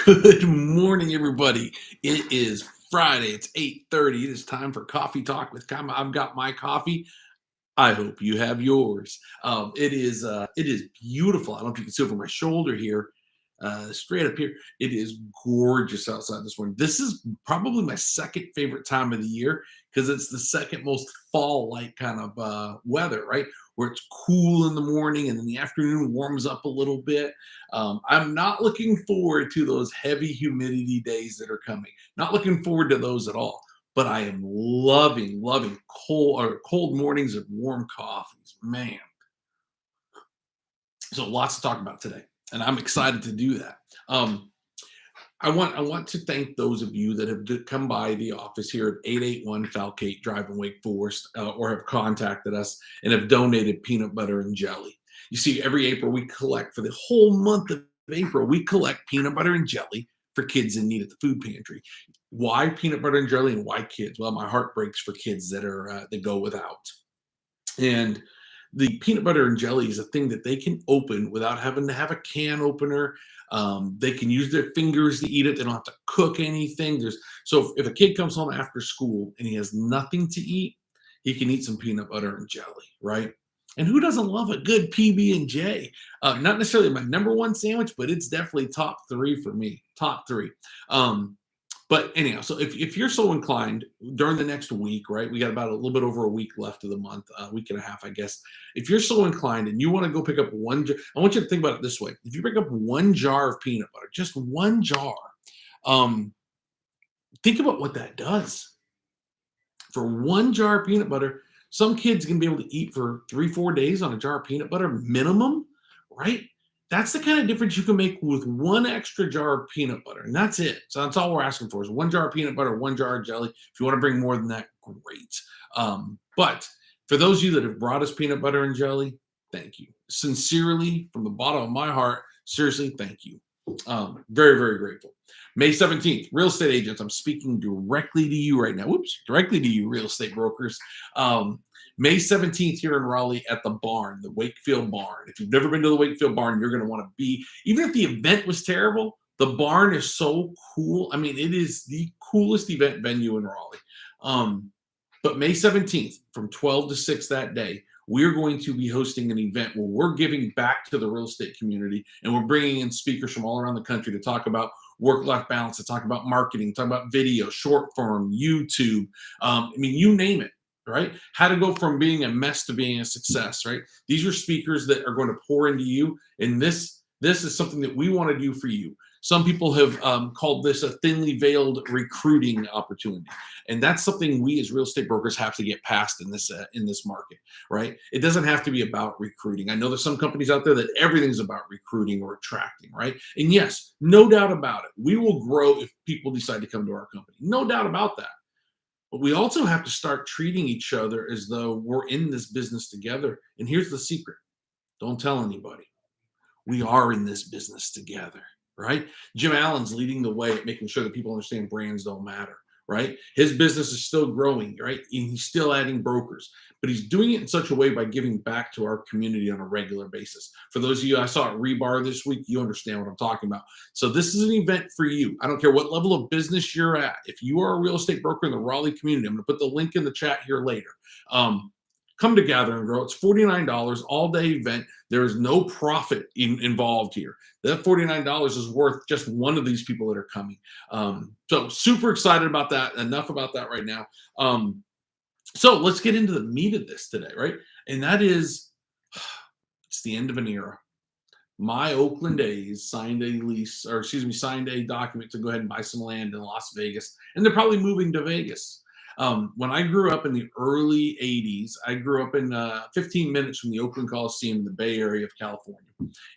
Good morning, everybody. It is Friday. It's 8:30. It is time for Coffee Talk with Kima. I've got my coffee. I hope you have yours. It is beautiful. I don't know if you can see over my shoulder here, straight up here. It is gorgeous outside this morning. This is probably my second favorite time of the year because it's the second most fall-like kind of weather, right? Where it's cool in the morning and in the afternoon warms up a little bit. I'm not looking forward to those heavy humidity days that are coming. Not looking forward to those at all, but I am loving cold mornings and warm coffees. Man, so lots to talk about today, and I'm excited to do that. Um, I want to thank those of you that have come by the office here at 881 Falcate Drive in Wake Forest, or have contacted us and have donated peanut butter and jelly. You see, every April we collect for the whole month of April. We collect peanut butter and jelly for kids in need at the food pantry. Why peanut butter and jelly and why kids? Well, my heart breaks for kids that go without. And the peanut butter and jelly is a thing that they can open without having to have a can opener. They can use their fingers to eat it. They don't have to cook anything. So if a kid comes home after school and he has nothing to eat, he can eat some peanut butter and jelly, right? And who doesn't love a good PB and J? Not necessarily my number one sandwich, but it's definitely top three for me. Top three. But anyhow, so if you're so inclined during the next week, right? We got about a little bit over a week left of the month, a week and a half, I guess. If you're so inclined and you want to go pick up I want you to think about it this way: if you pick up one jar of peanut butter, just one jar, um, think about what that does for one jar of peanut butter. Some kids can be able to eat for 3-4 days on a jar of peanut butter minimum, right? That's the kind of difference you can make with one extra jar of peanut butter, and that's it. So that's all we're asking for is one jar of peanut butter, one jar of jelly. If you want to bring more than that, great. But for those of you that have brought us peanut butter and jelly, thank you. Sincerely, from the bottom of my heart, seriously, thank you. Very, very grateful. May 17th, real estate agents. I'm speaking directly to you right now. Whoops, directly to you, real estate brokers. May 17th here in Raleigh at the barn, the Wakefield Barn. If you've never been to the Wakefield Barn, you're going to want to be. Even if the event was terrible, the barn is so cool. I mean, it is the coolest event venue in Raleigh. But May 17th, from 12 to 6 that day, we're going to be hosting an event where we're giving back to the real estate community, and we're bringing in speakers from all around the country to talk about work-life balance, to talk about marketing, talk about video, short form, YouTube. I mean, you name it, right? How to go from being a mess to being a success, right? These are speakers that are going to pour into you, and this is something that we want to do for you. Some people have called this a thinly veiled recruiting opportunity, and that's something we as real estate brokers have to get past in this market, right? It doesn't have to be about recruiting. I know there's some companies out there that everything's about recruiting or attracting, right? And yes, no doubt about it, we will grow if people decide to come to our company. No doubt about that. But we also have to start treating each other as though we're in this business together. And here's the secret: don't tell anybody. We are in this business together, right? Jim Allen's leading the way at making sure that people understand brands don't matter, right? His business is still growing, right? And he's still adding brokers, but he's doing it in such a way by giving back to our community on a regular basis. For those of you I saw at Rebar this week, you understand what I'm talking about. So this is an event for you. I don't care what level of business you're at. If you are a real estate broker in the Raleigh community, I'm going to put the link in the chat here later. Come together and grow. It's $49 all day event. There is no profit involved here. That $49 is worth just one of these people that are coming. So super excited about that. Enough about that right now. So let's get into the meat of this today, right? And that is, it's the end of an era. My Oakland A's signed a document to go ahead and buy some land in Las Vegas, and they're probably moving to Vegas. When I grew up in the early 80s, I grew up in 15 minutes from the Oakland Coliseum in the Bay Area of California.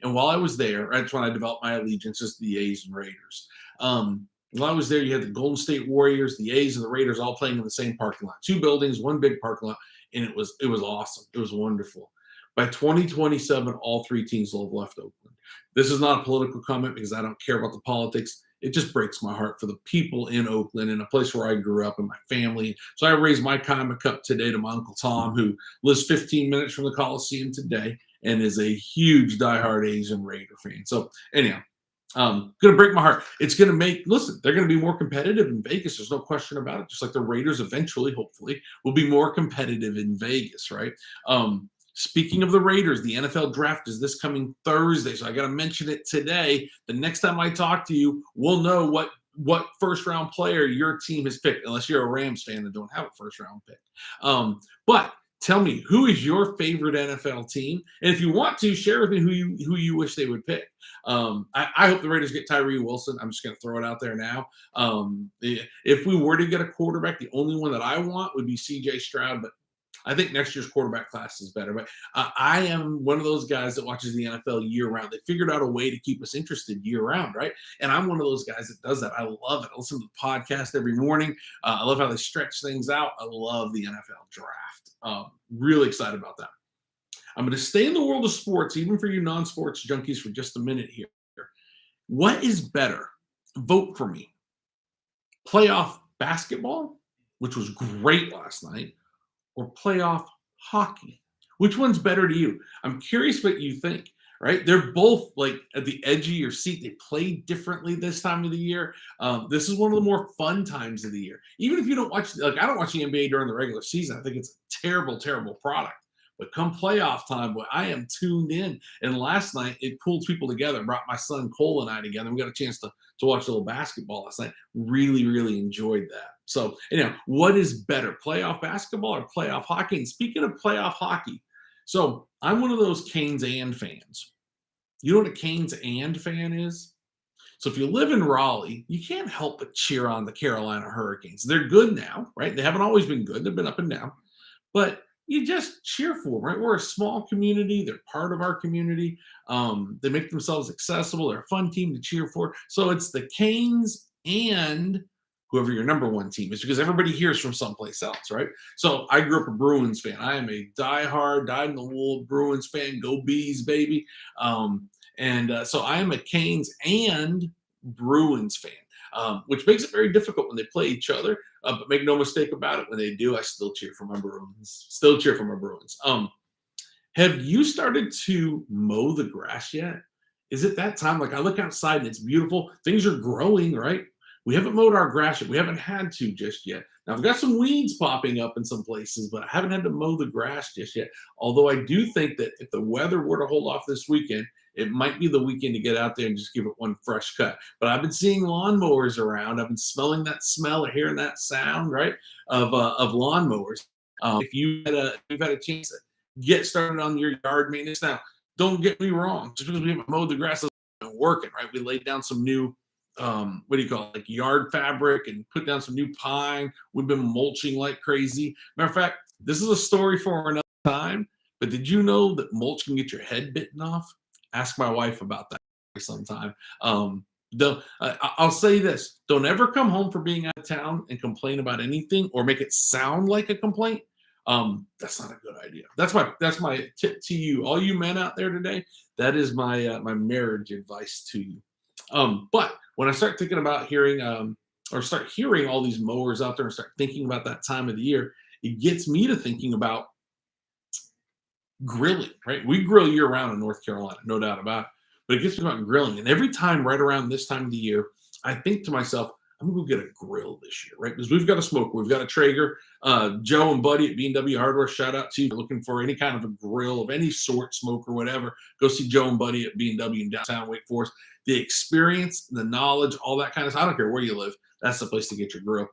And while I was there, that's when I developed my allegiances to the A's and Raiders. While I was there, you had the Golden State Warriors, the A's, and the Raiders all playing in the same parking lot. 2 buildings, 1 big parking lot, and it was awesome. It was wonderful. By 2027, all 3 teams will have left Oakland. This is not a political comment because I don't care about the politics. It just breaks my heart for the people in Oakland, in a place where I grew up and my family. So I raised my Kima cup today to my Uncle Tom, who lives 15 minutes from the Coliseum today and is a huge diehard A's and Raider fan. So anyhow, Gonna break my heart. It's gonna make listen, they're gonna be more competitive in Vegas. There's no question about it. Just like the Raiders eventually, hopefully, will be more competitive in Vegas, right? Speaking of the Raiders, the NFL draft is this coming Thursday. So I gotta mention it today. The next time I talk to you, we'll know what first round player your team has picked, unless you're a Rams fan and don't have a first round pick. But tell me, who is your favorite NFL team? And if you want to, share with me who you wish they would pick. I hope the Raiders get Tyree Wilson. I'm just going to throw it out there now. If we were to get a quarterback, the only one that I want would be C.J. Stroud, but I think next year's quarterback class is better. But I am one of those guys that watches the NFL year round. They figured out a way to keep us interested year round, right? And I'm one of those guys that does that. I love it. I listen to the podcast every morning. I love how they stretch things out. I love the NFL draft. Really excited about that. I'm going to stay in the world of sports, even for you non-sports junkies, for just a minute here. What is better? Vote for me. Playoff basketball, which was great last night, or playoff hockey? Which one's better to you? I'm curious what you think, right? They're both like at the edge of your seat. They play differently this time of the year. This is one of the more fun times of the year. Even if you don't watch, like I don't watch the NBA during the regular season. I think it's a terrible, terrible product. But come playoff time, boy, I am tuned in. And last night, it pulled people together, brought my son Cole and I together. We got a chance to watch a little basketball last night. Really, really enjoyed that. So, what is better, playoff basketball or playoff hockey? And speaking of playoff hockey, so I'm one of those Canes and fans. You know what a Canes and fan is? So if you live in Raleigh, you can't help but cheer on the Carolina Hurricanes. They're good now, right? They haven't always been good. They've been up and down. But you just cheer for them, right? We're a small community. They're part of our community. They make themselves accessible. They're a fun team to cheer for. So it's the Canes and whoever your number one team is, because everybody hears from someplace else, right? So I grew up a Bruins fan. I am a diehard, dyed-in-the-wool Bruins fan. Go Bees, baby. So I am a Canes and Bruins fan, which makes it very difficult when they play each other. But make no mistake about it, when they do, I still cheer for my Bruins. Still cheer for my Bruins. Have you started to mow the grass yet? Is it that time? Like I look outside and it's beautiful. Things are growing, right? We haven't mowed our grass yet. We haven't had to just yet. Now I've got some weeds popping up in some places, but I haven't had to mow the grass just yet. Although I do think that if the weather were to hold off this weekend, it might be the weekend to get out there and just give it one fresh cut. But I've been seeing lawnmowers around. I've been smelling that smell or hearing that sound, right, of lawnmowers. If you've had a chance to get started on your yard maintenance now, don't get me wrong. Just because we haven't mowed the grass doesn't mean it's working, right? We laid down some new what do you call it, like yard fabric, and put down some new pine. We've been mulching like crazy. Matter of fact, this is a story for another time. But did you know that mulch can get your head bitten off? Ask my wife about that sometime. I'll say this: don't ever come home from being out of town and complain about anything or make it sound like a complaint. That's not a good idea. That's my tip to you, all you men out there today. That is my my marriage advice to you. But when I start thinking about start hearing all these mowers out there and start thinking about that time of the year, it gets me to thinking about grilling, right? We grill year round in North Carolina, no doubt about it. But it gets me about grilling. And every time right around this time of the year, I think to myself, I'm going to go get a grill this year, right? Because we've got a smoker. We've got a Traeger. Joe and Buddy at B&W Hardware, shout out to you. Looking for any kind of a grill of any sort, smoke or whatever, go see Joe and Buddy at B&W in downtown Wake Forest. The experience, the knowledge, all that kind of stuff. I don't care where you live. That's the place to get your grill.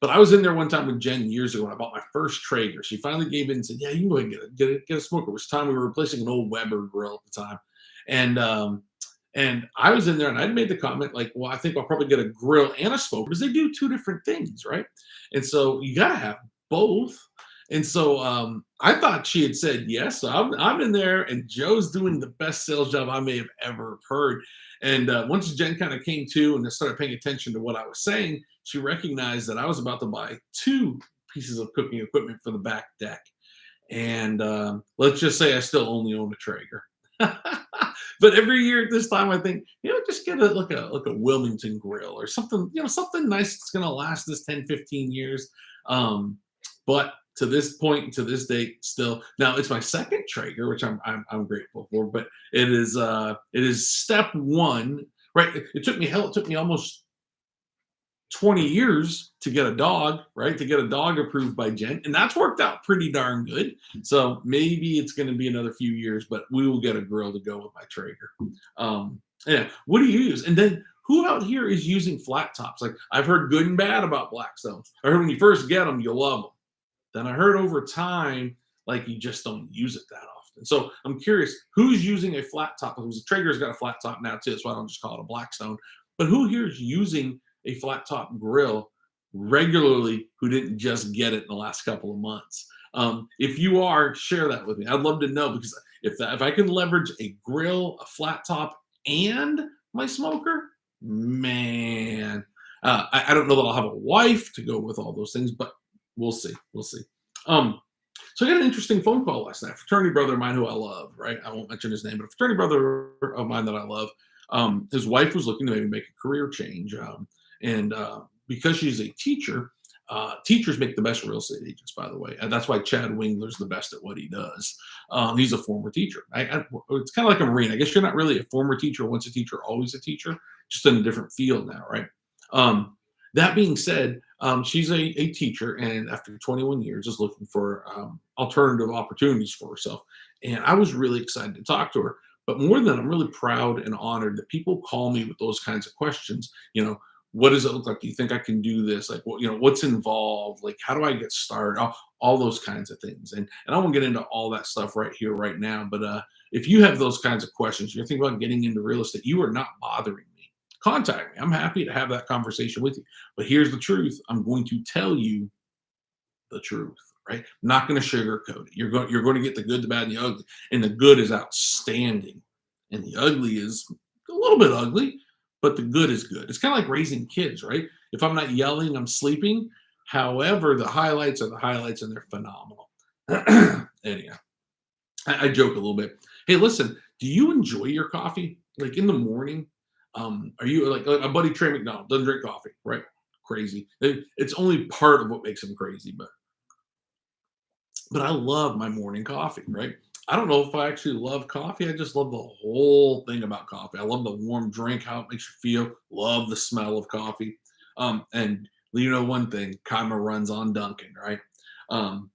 But I was in there one time with Jen years ago when I bought my first Traeger. She finally gave in and said, yeah, you can go ahead and get a smoker. It was time we were replacing an old Weber grill at the time. And I was in there and I'd made the comment like, well, I think I'll probably get a grill and a smoker because they do two different things, right? And so you got to have both. And so I thought she had said yes. So I'm in there and Joe's doing the best sales job I may have ever heard. And once Jen kind of came to and started paying attention to what I was saying, she recognized that I was about to buy two pieces of cooking equipment for the back deck. And let's just say I still only own a Traeger. But every year at this time, I think, just get like a Wilmington grill or something, something nice that's going to last this 10, 15 years. But to this point, to this date, still. Now it's my second Traeger, which I'm grateful for, but it is step one, right? It took me hell. It took me almost 20 years to get a dog, right? To get a dog approved by Jen, and that's worked out pretty darn good. So maybe it's going to be another few years, but we will get a grill to go with my Traeger. Yeah. What do you use? And then who out here is using flat tops? Like I've heard good and bad about Blackstones. I heard when you first get them, you love them. Then I heard over time, like you just don't use it that often. So I'm curious, who's using a flat top? Because Traeger's got a flat top now too, so I don't just call it a Blackstone. But who here is using a flat top grill regularly who didn't just get it in the last couple of months? If you are, share that with me. I'd love to know because if I can leverage a grill, a flat top, and my smoker, man, I don't know that I'll have a wife to go with all those things, but we'll see. We'll see. Um, so I got an interesting phone call last night. A fraternity brother of mine who I love, right? I won't mention his name, but a fraternity brother of mine that I love. His wife was looking to maybe make a career change. And because she's a teacher, teachers make the best real estate agents, by the way. And that's why Chad Wingler's the best at what he does. He's a former teacher. It's kind of like a Marine. I guess you're not really a former teacher, once a teacher, always a teacher, just in a different field now, right? That being said, she's a teacher, and after 21 years, is looking for alternative opportunities for herself. And I was really excited to talk to her. But more than I'm really proud and honored that people call me with those kinds of questions. What does it look like? Do you think I can do this? Like, what's involved? Like, how do I get started? All those kinds of things. And I won't get into all that stuff right here, right now. But if you have those kinds of questions, you're thinking about getting into real estate, you are not bothering me. Contact me. I'm happy to have that conversation with you. But here's the truth. I'm going to tell you the truth, right? I'm not going to sugarcoat it. You're going to get the good, the bad, and the ugly. And the good is outstanding. And the ugly is a little bit ugly, but the good is good. It's kind of like raising kids, right? If I'm not yelling, I'm sleeping. However, the highlights are the highlights and they're phenomenal. Anyhow, I joke a little bit. Hey, listen, do you enjoy your coffee? Like in the morning? Are you like a buddy Trey McDonald doesn't drink coffee, right? Crazy. It's only part of what makes him crazy, but I love my morning coffee, right? I don't know if I actually love coffee. I just love the whole thing about coffee. I love the warm drink, how it makes you feel. Love the smell of coffee. And one thing, Kima runs on Dunkin', right? Um,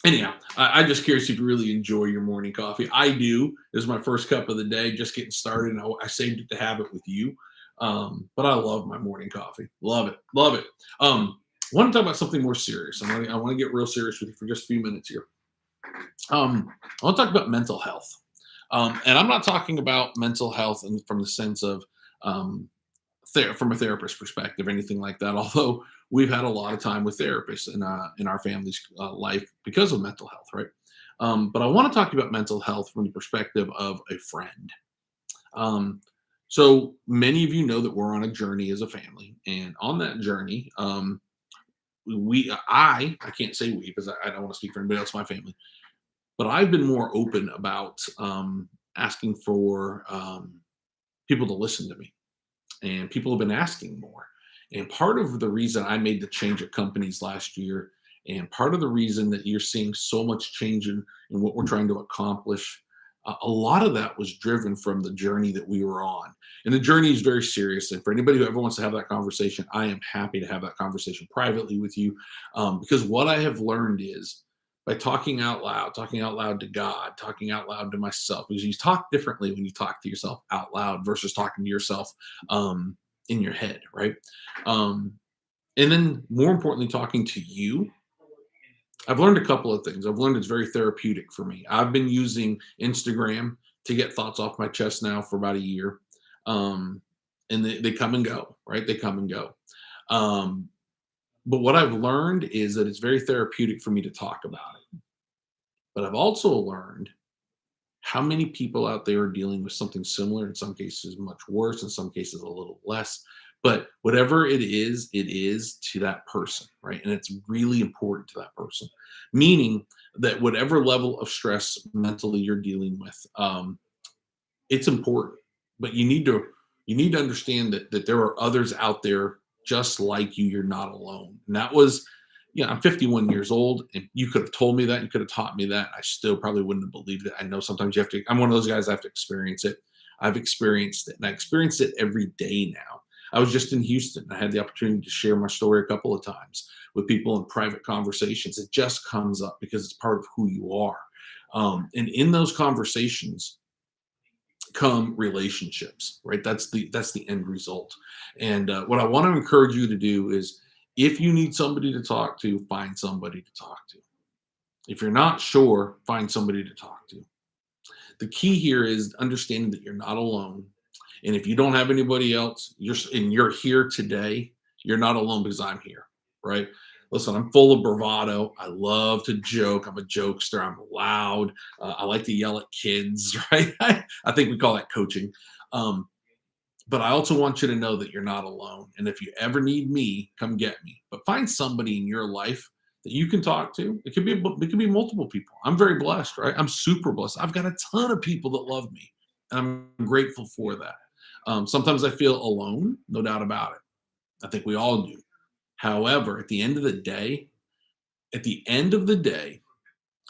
Anyhow, I'm just curious if you really enjoy your morning coffee. I do. This is my first cup of the day, just getting started, and I saved it to have it with you. But I love my morning coffee. Love it. Love it. I want to talk about something more serious. I want to get real serious with you for just a few minutes here. I want to talk about mental health. And I'm not talking about mental health from the sense of from a therapist perspective, anything like that. Although we've had a lot of time with therapists in our family's life because of mental health, right? But I want to talk about mental health from the perspective of a friend. Um, so many of you know that we're on a journey as a family, and on that journey, I can't say we because I don't want to speak for anybody else in my family, but I've been more open about asking for people to listen to me, and people have been asking more. And part of the reason I made the change at companies last year, and part of the reason that you're seeing so much change in what we're trying to accomplish, a lot of that was driven from the journey that we were on. And the journey is very serious. And for anybody who ever wants to have that conversation, I am happy to have that conversation privately with you. Because what I have learned is by talking out loud to God, talking out loud to myself, because you talk differently when you talk to yourself out loud versus talking to yourself in your head, right? And then more importantly, talking to you. I've learned a couple of things. I've learned it's very therapeutic for me. I've been using Instagram to get thoughts off my chest now for about a year. And they come and go, right? They come and go. Um, but what I've learned is that it's very therapeutic for me to talk about it. But I've also learned how many people out there are dealing with something similar, in some cases much worse, in some cases a little less. But whatever it is to that person, right? And it's really important to that person, meaning that whatever level of stress mentally you're dealing with, it's important. But you need to understand that there are others out there just like you. You're not alone. And that was I'm 51 years old, and you could have told me that, you could have taught me that. I still probably wouldn't have believed it. I know sometimes you have to, I'm one of those guys, I have to experience it. I've experienced it, and I experience it every day now. I was just in Houston. I had the opportunity to share my story a couple of times with people in private conversations. It just comes up because it's part of who you are. And in those conversations come relationships, right? That's the end result. And what I want to encourage you to do is, if you need somebody to talk to, find somebody to talk to. If you're not sure, find somebody to talk to. The key here is understanding that you're not alone. And if you don't have anybody else, you're here today, you're not alone because I'm here, right? Listen, I'm full of bravado. I love to joke. I'm a jokester. I'm loud. I like to yell at kids, right? I think we call that coaching. Um, but I also want you to know that you're not alone. And if you ever need me, come get me. But find somebody in your life that you can talk to. It could be multiple people. I'm very blessed, right? I'm super blessed. I've got a ton of people that love me, and I'm grateful for that. Sometimes I feel alone, no doubt about it. I think we all do. However, at the end of the day,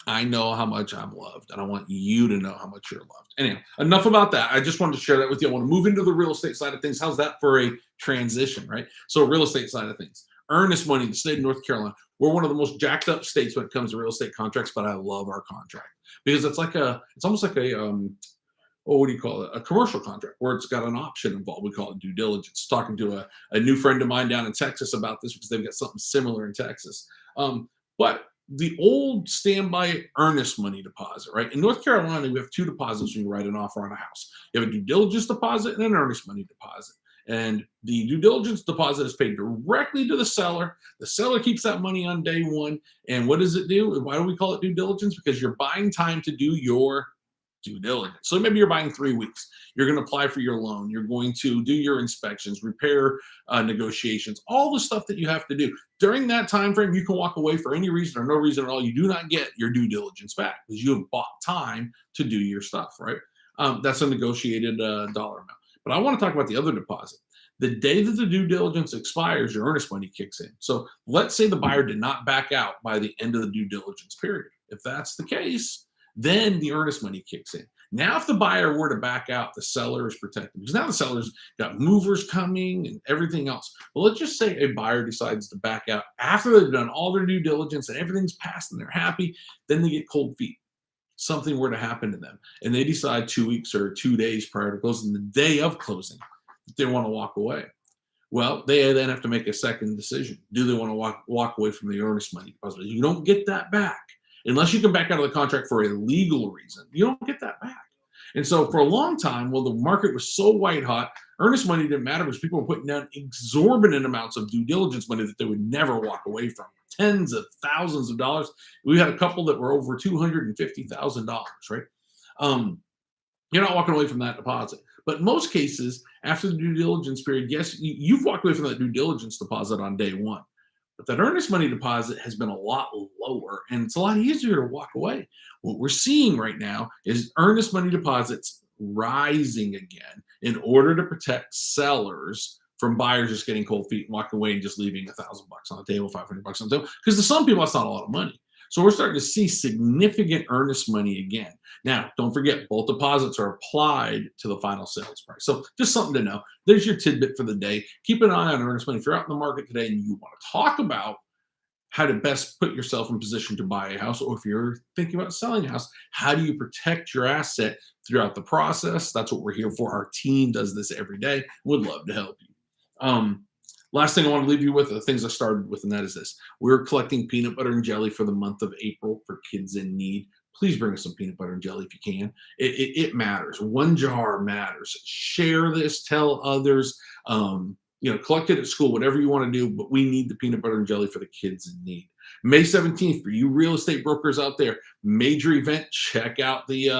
I know how much I'm loved, and I want you to know how much you're loved. Anyhow, enough about that. I just wanted to share that with you. I want to move into the real estate side of things. How's that for a transition, right? So, real estate side of things. Earnest money in the state of North Carolina. We're one of the most jacked up states when it comes to real estate contracts, but I love our contract because it's almost like what do you call it? A commercial contract where it's got an option involved. We call it due diligence. Talking to a new friend of mine down in Texas about this because they've got something similar in Texas. But the old standby earnest money deposit, right? In North Carolina, we have two deposits when you write an offer on a house. You have a due diligence deposit and an earnest money deposit. And the due diligence deposit is paid directly to the seller. The seller keeps that money on day one. And what does it do? Why do we call it due diligence? Because you're buying time to do your due diligence. So maybe you're buying 3 weeks. You're going to apply for your loan. You're going to do your inspections, repair negotiations, all the stuff that you have to do. During that time frame, you can walk away for any reason or no reason at all. You do not get your due diligence back because you have bought time to do your stuff, right? That's a negotiated dollar amount. But I want to talk about the other deposit. The day that the due diligence expires, your earnest money kicks in. So let's say the buyer did not back out by the end of the due diligence period. If that's the case, then the earnest money kicks in. Now, if the buyer were to back out, the seller is protected because now the seller's got movers coming and everything else. But let's just say a buyer decides to back out after they've done all their due diligence and everything's passed and they're happy, then they get cold feet. Something were to happen to them and they decide 2 weeks or 2 days prior to closing, the day of closing, that they want to walk away. Well, they then have to make a second decision. Do they want to walk away from the earnest money deposit? You don't get that back. Unless you can back out of the contract for a legal reason, you don't get that back. And so for a long time, well, the market was so white hot, earnest money didn't matter because people were putting down exorbitant amounts of due diligence money that they would never walk away from. Tens of thousands of dollars. We had a couple that were over $250,000, right? You're not walking away from that deposit. But in most cases, after the due diligence period, yes, you've walked away from that due diligence deposit on day one. But that earnest money deposit has been a lot lower and it's a lot easier to walk away. What we're seeing right now is earnest money deposits rising again in order to protect sellers from buyers just getting cold feet and walking away and just leaving $1,000 on the table, $500 on the table. Because to some people, that's not a lot of money. So we're starting to see significant earnest money again. Now, don't forget, both deposits are applied to the final sales price. So just something to know. There's your tidbit for the day. Keep an eye on earnest money. If you're out in the market today and you want to talk about how to best put yourself in position to buy a house, or if you're thinking about selling a house, how do you protect your asset throughout the process? That's what we're here for. Our team does this every day. Would love to help you. Last thing I want to leave you with, the things I started with, and that is this. We're collecting peanut butter and jelly for the month of April for kids in need. Please bring us some peanut butter and jelly if you can. It matters. One jar matters. Share this. Tell others. Collect it at school, whatever you want to do, but we need the peanut butter and jelly for the kids in need. May 17th, for you real estate brokers out there, major event. Check out the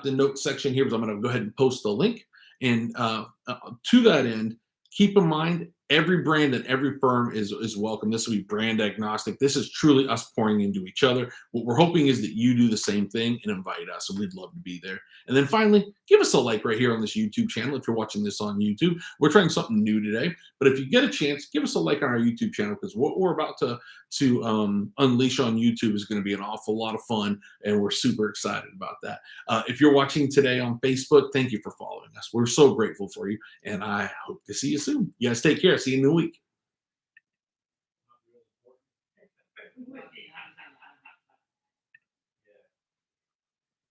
notes section here, because I'm going to go ahead and post the link. And to that end, keep in mind, Every brand and every firm is welcome. This will be brand agnostic. This is truly us pouring into each other. What we're hoping is that you do the same thing and invite us, and we'd love to be there. And then finally, give us a like right here on this YouTube channel if you're watching this on YouTube. We're trying something new today, but if you get a chance, give us a like on our YouTube channel, because what we're about to unleash on YouTube is going to be an awful lot of fun, and we're super excited about that. If you're watching today on Facebook, thank you for following us. We're so grateful for you, and I hope to see you soon. You guys take care. See you in a week.